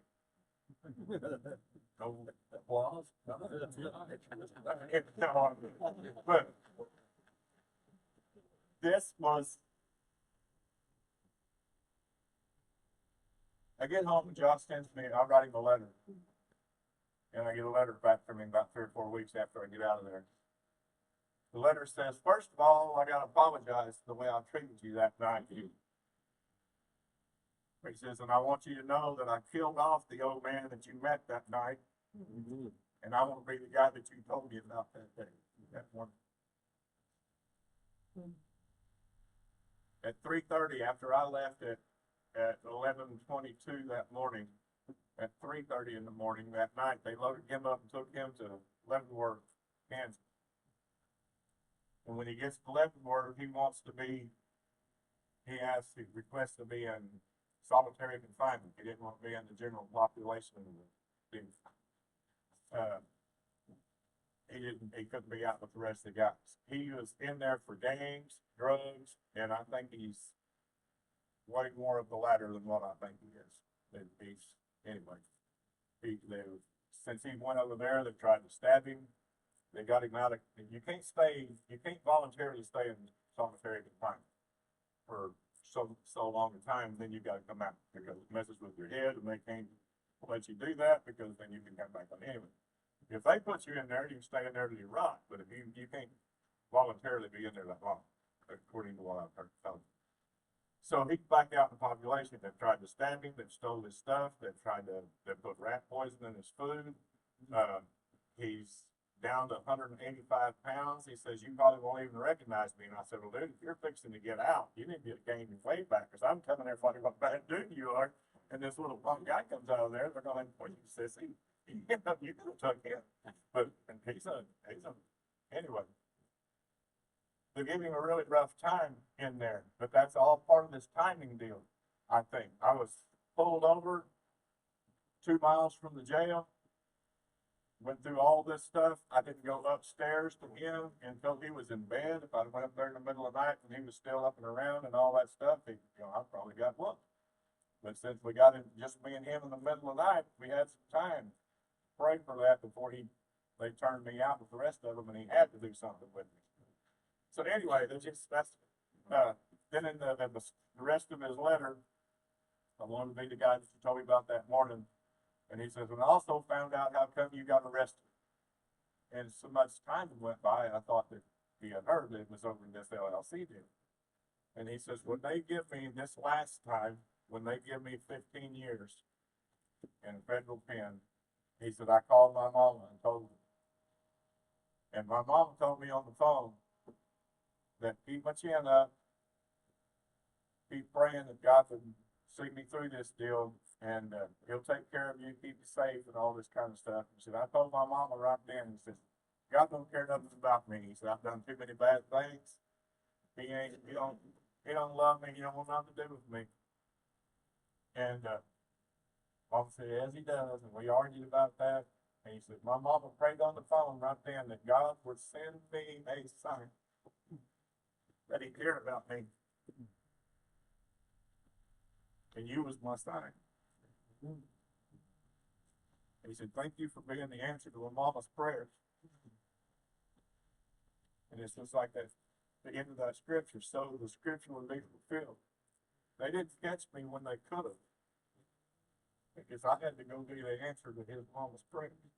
No applause. But this was. I get home and Josh sends me. I write him a letter, and I get a letter back from him about 3 or 4 weeks after I get out of there. The letter says, first of all, I got to apologize for the way I treated you that night. He says, and I want you to know that I killed off the old man that you met that night. Mm-hmm. And I want to be the guy that you told me about that day, that one. Mm-hmm. At 3:30, after I left at 11:22 that morning, at 3:30 in the morning that night, they loaded him up and took him to Leavenworth, Kansas. And when he gets to Leavenworth, he requests to be in solitary confinement. He didn't want to be in the general population. he couldn't be out with the rest of the guys. He was in there for games, drugs, and I think he's way more of the latter than what I think he is. Anyway, since he went over there, they tried to stab him. They got him out of, you can't voluntarily stay in solitary confinement for so long a time, then you gotta come out, because it messes with your head, and they can't let you do that, because then you can come back on anyway. If they put you in there, you can stay in there till you rot, but if you can't voluntarily be in there that long, according to what I've heard. So he backed out in the population. They've tried to stab him, they've stole his stuff, they've put rat poison in his food. He's down to 185 pounds. He says, you probably won't even recognize me. And I said, well, dude, if you're fixing to get out, you need to gain your weight back, because I'm telling everybody what a bad dude you are. And this little punk guy comes out of there, they're going, well, you sissy, you could have took him. But anyway. They gave him a really rough time in there, but that's all part of this timing deal, I think. I was pulled over 2 miles from the jail, went through all this stuff. I didn't go upstairs to him until he was in bed. If I went up there in the middle of the night and he was still up and around and all that stuff, I probably got one. But since we got it, just me and him in the middle of the night, we had some time to pray for that before they turned me out with the rest of them, and he had to do something with me. So anyway, then in the rest of his letter, I wanted to be the guy that you told me about that morning, and he says, and I also found out how come you got arrested. And so much time went by, and I thought that he had heard that it was over in this LLC deal. And he says, when they give me this last time, when they give me 15 years in a federal pen, he said, I called my mama and told her. And my mama told me on the phone that keep my chin up, keep praying that God will see me through this deal, and he'll take care of you, keep you safe, and all this kind of stuff. He said, I told my mama right then, he says, God don't care nothing about me. He said, I've done too many bad things. He don't love me, he don't want nothing to do with me. And Mama said, yes, he does, and we argued about that. And he said, my mama prayed on the phone right then that God would send me a sign that he cared about me. And you was my sign. He said, thank you for being the answer to a mama's prayers. And it's just like that, the end of that scripture, so the scripture would be fulfilled. They didn't catch me when they could have, because I had to go be the answer to his mama's prayers,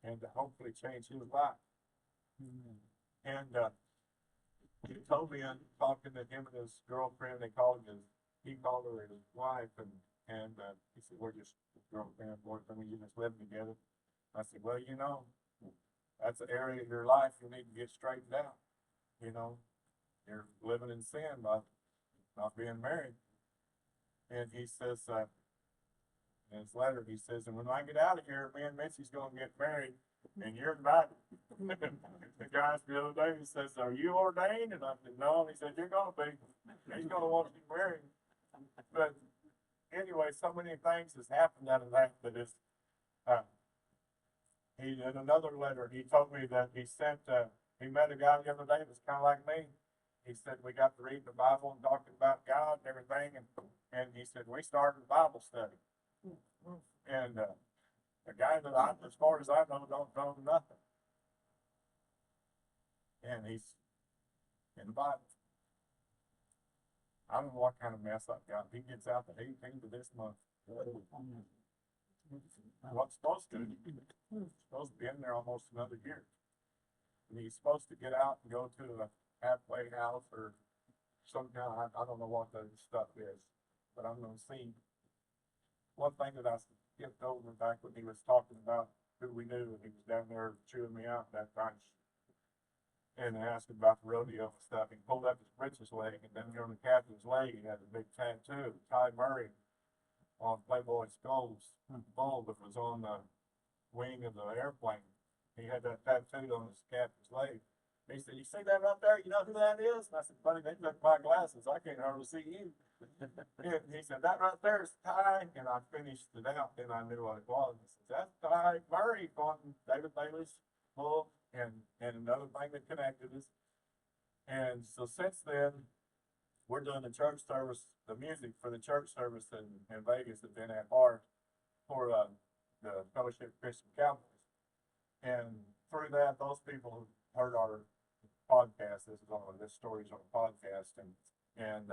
and to hopefully change his life. And he told me, I'm talking to him and his girlfriend, he called her his wife, and he said, we're just girlfriend, boyfriend, we just living together. I said, well, that's an area of your life you need to get straightened out. You're living in sin by not being married. And he says, in his letter, he says, and when I get out of here, me and Mitzi's going to get married, and you're invited. The guy asked me the other day, he says, are you ordained? And I said, no. And he said, you're going to be. He's going to want you married. But anyway, so many things has happened out of that is, he in another letter, he told me that he met a guy the other day that was kind of like me. He said, we got to read the Bible and talking about God and everything, and he said, we started a Bible study. And a guy that as far as I know, don't know nothing. And he's in the Bible. I don't know what kind of mess I've got. He gets out the 18th of this month. What's supposed to be in there almost another year. And he's supposed to get out and go to a halfway house or some kind of, I don't know what the stuff is, but I'm going to see. One thing that I skipped over back when he was talking about who we knew, and he was down there chewing me out that bunch, and asked about the rodeo and stuff. He pulled up his britches leg, and then on the calf of his leg, he had a big tattoo, Ty Murray, on Playboy Skull's bull that was on the wing of the airplane. He had that tattooed on his calf of his leg. He said, you see that right there? You know who that is? And I said, buddy, they took my glasses. I can't hardly see you. And he said, that right there is Ty. And I finished it out. Then I knew what it was. He said, that's Ty Murray on David Bailey's book and another thing that connected us. And so since then, we're doing the church service, the music for the church service in Vegas has been at art for the Fellowship of Christian Cowboys. And through that, those people who heard our podcast, this story's on a podcast, and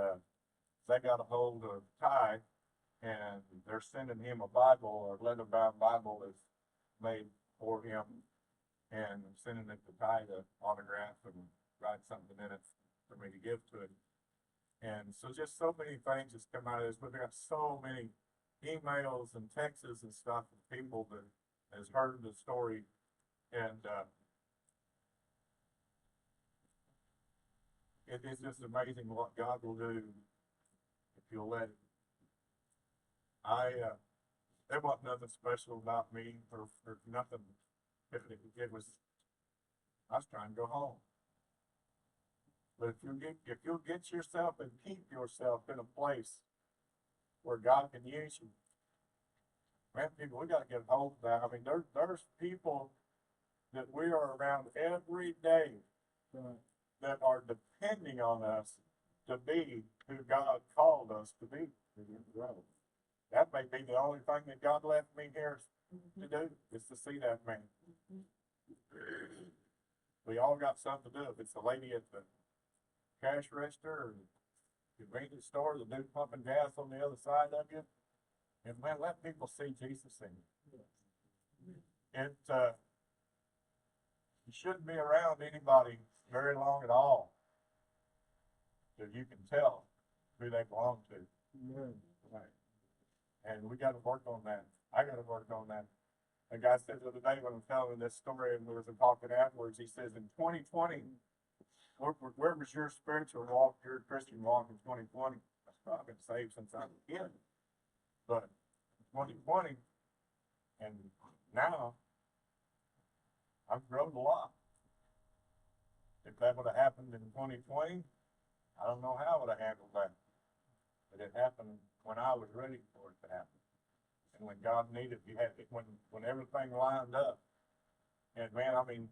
they got a hold of Ty, and they're sending him a Bible, a leather-bound Bible that's made for him, and sending it to Ty to autograph and write something in it for me to give to him. And so just so many things that's come out of this. We've got so many emails and texts and stuff from people that has heard the story, and it's just amazing what God will do if you'll let it. There wasn't nothing special about me or nothing. It was, I was trying to go home. But if you'll get yourself and keep yourself in a place where God can use you, man, people, we got to get a hold of that. I mean, there's people that we are around every day that are depending on us to be who God called us to be. That may be the only thing that God left me here to do, is to see that man. We all got something to do. If it's the lady at the cash register or the convenience store, the dude pumping gas on the other side of you, and man, let people see Jesus in you. You shouldn't be around anybody very long at all that you can tell who they belong to. Right. And we got to work on that. I got to work on that. A guy said the other day when I'm telling this story, and we were talking afterwards, he says, in 2020, where was your spiritual walk, your Christian walk in 2020? I've been saved since I was a kid. But 2020, and now, I've grown a lot. If that would have happened in 2020, I don't know how I would have handled that. But it happened when I was ready for it to happen. And when God needed, you had it, when everything lined up. And man, I mean,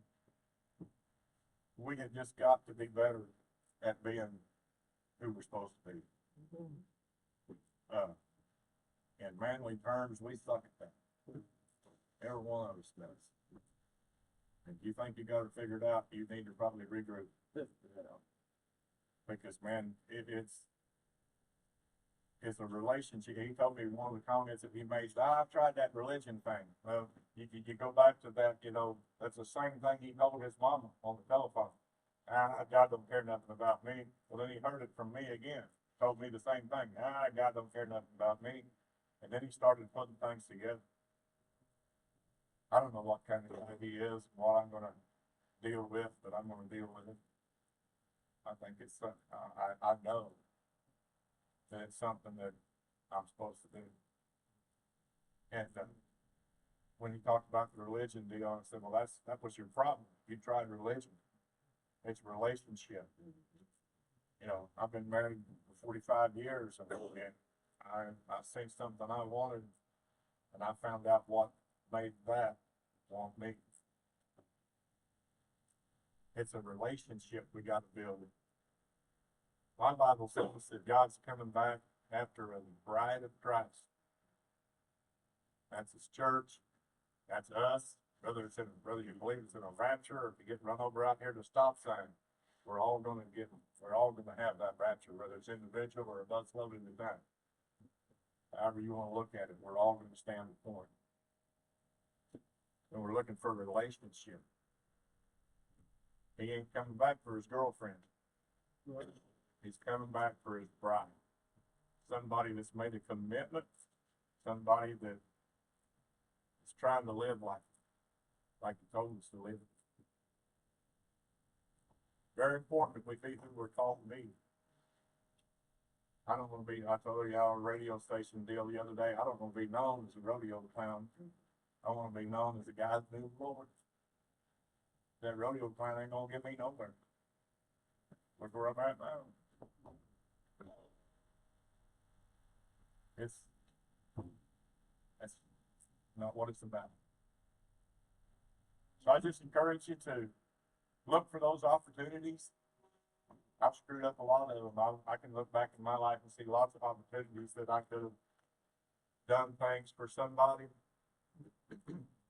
we had just got to be better at being who we're supposed to be. In manly terms, we suck at that. Every one of us does. If you think you got it figured out, you need to probably regroup. Because man, it's a relationship. He told me one of the comments that he made, I've tried that religion thing. Well, you go back to that, that's the same thing he told his mama on the telephone. God don't care nothing about me. Well, then he heard it from me again. Told me the same thing. God don't care nothing about me. And then he started putting things together. I don't know what kind of guy he is, what I'm going to deal with, but I'm going to deal with it. I think it's, I know that it's something that I'm supposed to do. And when he talked about the religion deal, I said, well, that was your problem. You tried religion. It's a relationship. I've been married for 45 years, and I seen something I wanted, and I found out what made that want me. It's a relationship we got to build. My Bible says that God's coming back after a bride of Christ. That's his church. That's us. Whether you believe it's in a rapture or if you get run over out here at a stop sign, we're all going to have that rapture, whether it's individual or a bus loaded in that. However you want to look at it, we're all going to stand before him. And we're looking for a relationship. He ain't coming back for his girlfriend. He's coming back for his bride. Somebody that's made a commitment. Somebody that is trying to live like he told us to live. Very important that we be who we're called to be. I don't want to be, I told you our radio station deal the other day, I don't want to be known as a rodeo clown. I want to be known as a guy that knew the Lord. That rodeo clown ain't going to get me nowhere. Look where I'm at now. That's not what it's about. So So I just encourage you to look for those opportunities. I've screwed up a lot of them. I can look back in my life and see lots of opportunities that I could have done things for somebody.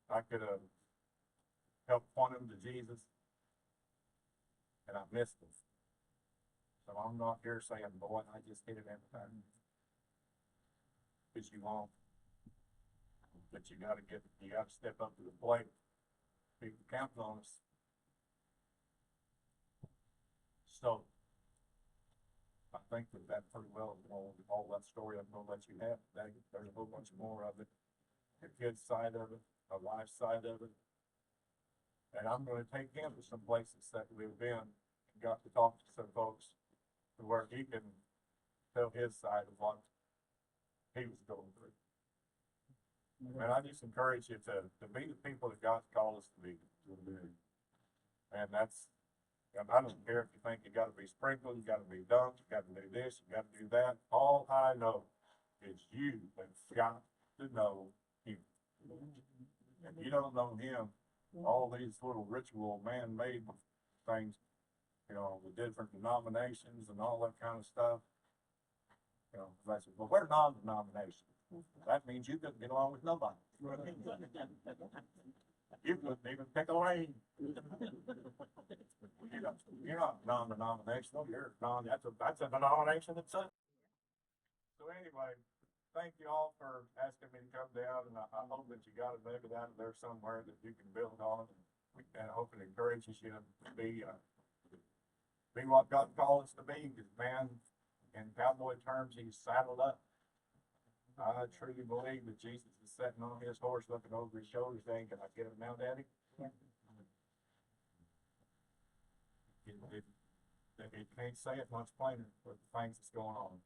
I could have helped point them to Jesus, and I missed them. So I'm not here saying, boy, I just hit it every time. Because you won't. But you gotta step up to the plate. People count on us. So I think that pretty well, all that story I'm gonna let you have today. There's a whole bunch more of it. The kid's side of it, the wife's side of it. And I'm gonna take him to some places that we've been and got to talk to some folks to where he can tell his side of what he was going through. And I just encourage you to be the people that God's called us to be. And that's, and I don't care if you think you gotta be sprinkled, you gotta be dunked, you gotta do this, you gotta do that. All I know is you have got to know him. If you don't know him, all these little ritual man-made things, you know, the different denominations and all that kind of stuff. You know, I said, well, we're non-denomination. That means you couldn't get along with nobody. You couldn't even pick a lane. You're not non-denominational. That's a denomination itself. So anyway, thank you all for asking me to come down, and I hope that you got a nugget out of there somewhere that you can build on, and I hope it encourages you to be what God called us to be. Because man, in cowboy terms, he's saddled up. I truly believe that Jesus is sitting on his horse, looking over his shoulders, saying, "Can I get him now, Daddy?" It can't say it much plainer with the things that's going on.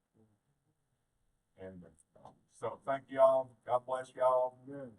And so, thank y'all. God bless y'all. And